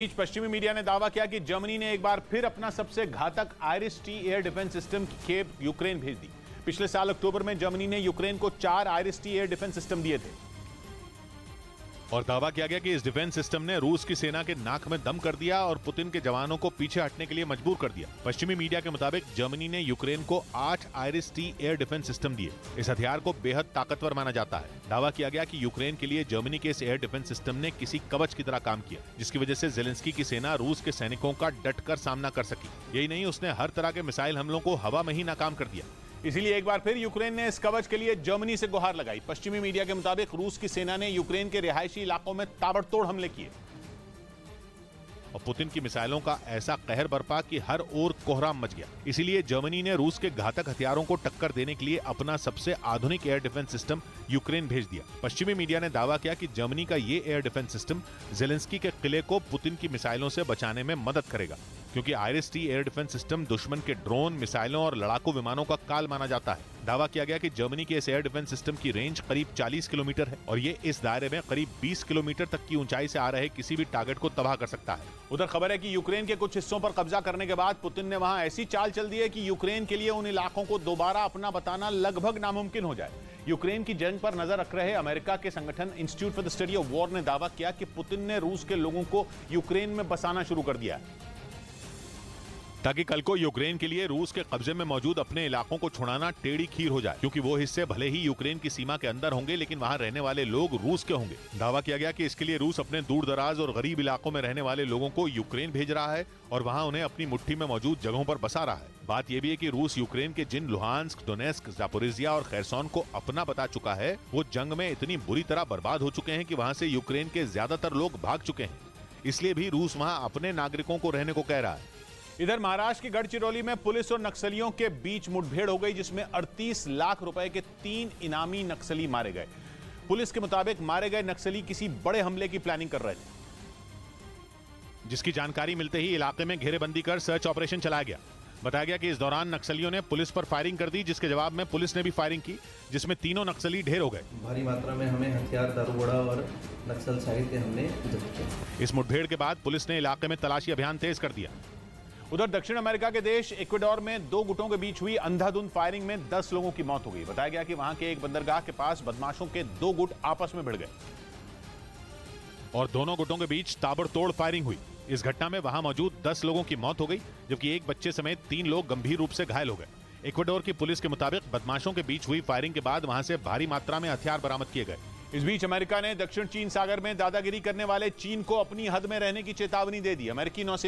पश्चिमी मीडिया ने दावा किया कि जर्मनी ने एक बार फिर अपना सबसे घातक आइरिस-T एयर डिफेंस सिस्टम की खेप यूक्रेन भेज दी। पिछले साल अक्टूबर में जर्मनी ने यूक्रेन को 4 आइरिस-T एयर डिफेंस सिस्टम दिए थे और दावा किया गया कि इस डिफेंस सिस्टम ने रूस की सेना के नाक में दम कर दिया और पुतिन के जवानों को पीछे हटने के लिए मजबूर कर दिया। पश्चिमी मीडिया के मुताबिक जर्मनी ने यूक्रेन को 8 आइरिस-T एयर डिफेंस सिस्टम दिए। इस हथियार को बेहद ताकतवर माना जाता है। दावा किया गया कि यूक्रेन के लिए जर्मनी के इस एयर डिफेंस सिस्टम ने किसी कवच की तरह काम किया, जिसकी वजह से जेलेंस्की की सेना रूस के सैनिकों का डटकर सामना कर सकी। यही नहीं, उसने हर तरह के मिसाइल हमलों को हवा में ही नाकाम कर दिया। इसीलिए एक बार फिर यूक्रेन ने इस कवच के लिए जर्मनी से गुहार लगाई। पश्चिमी मीडिया के मुताबिक रूस की सेना ने यूक्रेन के रिहायशी इलाकों में ताबड़तोड़ हमले किए और पुतिन की मिसाइलों का ऐसा कहर बरपा कि हर ओर कोहराम मच गया। इसीलिए जर्मनी ने रूस के घातक हथियारों को टक्कर देने के लिए अपना सबसे आधुनिक एयर डिफेंस सिस्टम यूक्रेन भेज दिया। पश्चिमी मीडिया ने दावा किया कि जर्मनी का ये एयर डिफेंस सिस्टम जेलेंस्की के किले को पुतिन की मिसाइलों से बचाने में मदद करेगा, क्योंकि आइरिस-T एयर डिफेंस सिस्टम दुश्मन के ड्रोन, मिसाइलों और लड़ाकू विमानों का काल माना जाता है। दावा किया गया कि जर्मनी के इस एयर डिफेंस सिस्टम की रेंज करीब 40 किलोमीटर है और ये इस दायरे में करीब 20 किलोमीटर तक की ऊंचाई से आ रहे किसी भी टारगेट को तबाह कर सकता है। उधर खबर है कि यूक्रेन के कुछ हिस्सों पर कब्जा करने के बाद पुतिन ने वहां ऐसी चाल चल दी है कि यूक्रेन के लिए उन इलाकों को दोबारा अपना बताना लगभग नामुमकिन हो जाए। यूक्रेन की जंग पर नजर रख रहे अमेरिका के संगठन institute for the study of war ने दावा किया कि पुतिन ने रूस के लोगों को यूक्रेन में बसाना शुरू कर दिया है, ताकि कल को यूक्रेन के लिए रूस के कब्जे में मौजूद अपने इलाकों को छुड़ाना टेढ़ी खीर हो जाए, क्योंकि वो हिस्से भले ही यूक्रेन की सीमा के अंदर होंगे, लेकिन वहां रहने वाले लोग रूस के होंगे। दावा किया गया कि इसके लिए रूस अपने दूर दराज और गरीब इलाकों में रहने वाले लोगों को यूक्रेन भेज रहा है और वहां उन्हें अपनी मुट्ठी में मौजूद जगहों पर बसा रहा है। बात यह भी है कि रूस यूक्रेन के जिन लुहांस्क, डोनेस्क, जापोरिजिया और खैरसोन को अपना बता चुका है, वो जंग में इतनी बुरी तरह बर्बाद हो चुके हैं कि वहां से यूक्रेन के ज्यादातर लोग भाग चुके हैं। इसलिए भी रूस वहां अपने नागरिकों को रहने को कह रहा है। इधर महाराष्ट्र की गढ़चिरौली में पुलिस और नक्सलियों के बीच मुठभेड़ हो गई, जिसमें 38 लाख रुपए के 3 इनामी नक्सली मारे गए। पुलिस के मुताबिक मारे गए नक्सली किसी बड़े हमले की प्लानिंग कर रहे थे, जिसकी जानकारी मिलते ही इलाके में घेरेबंदी कर सर्च ऑपरेशन चलाया गया। बताया गया कि इस दौरान नक्सलियों ने पुलिस पर फायरिंग कर दी, जिसके जवाब में पुलिस ने भी फायरिंग की, जिसमें तीनों नक्सली ढेर हो गए। भारी मात्रा में हमें हथियार, दारूगोला और नक्सल साहित्य हमने जब्त किया। इस मुठभेड़ के बाद पुलिस ने इलाके में तलाशी अभियान तेज कर दिया। उधर दक्षिण अमेरिका के देश इक्वाडोर में 2 गुटों के बीच हुई अंधाधुंध फायरिंग में 10 लोगों की मौत हो गई। बताया गया कि वहां के एक बंदरगाह के पास बदमाशों के 2 गुट आपस में भिड़ गए और दोनों गुटों के बीच ताबड़तोड़ फायरिंग हुई। इस घटना में वहां मौजूद 10 लोगों की मौत हो गई, जबकि एक बच्चे समेत 3 लोग गंभीर रूप से घायल हो गए। इक्वाडोर की पुलिस के मुताबिक बदमाशों के बीच हुई फायरिंग के बाद वहां से भारी मात्रा में हथियार बरामद किए गए। इस बीच अमेरिका ने दक्षिण चीन सागर में दादागिरी करने वाले चीन को अपनी हद में रहने की चेतावनी दे दी। अमेरिकी नौसेना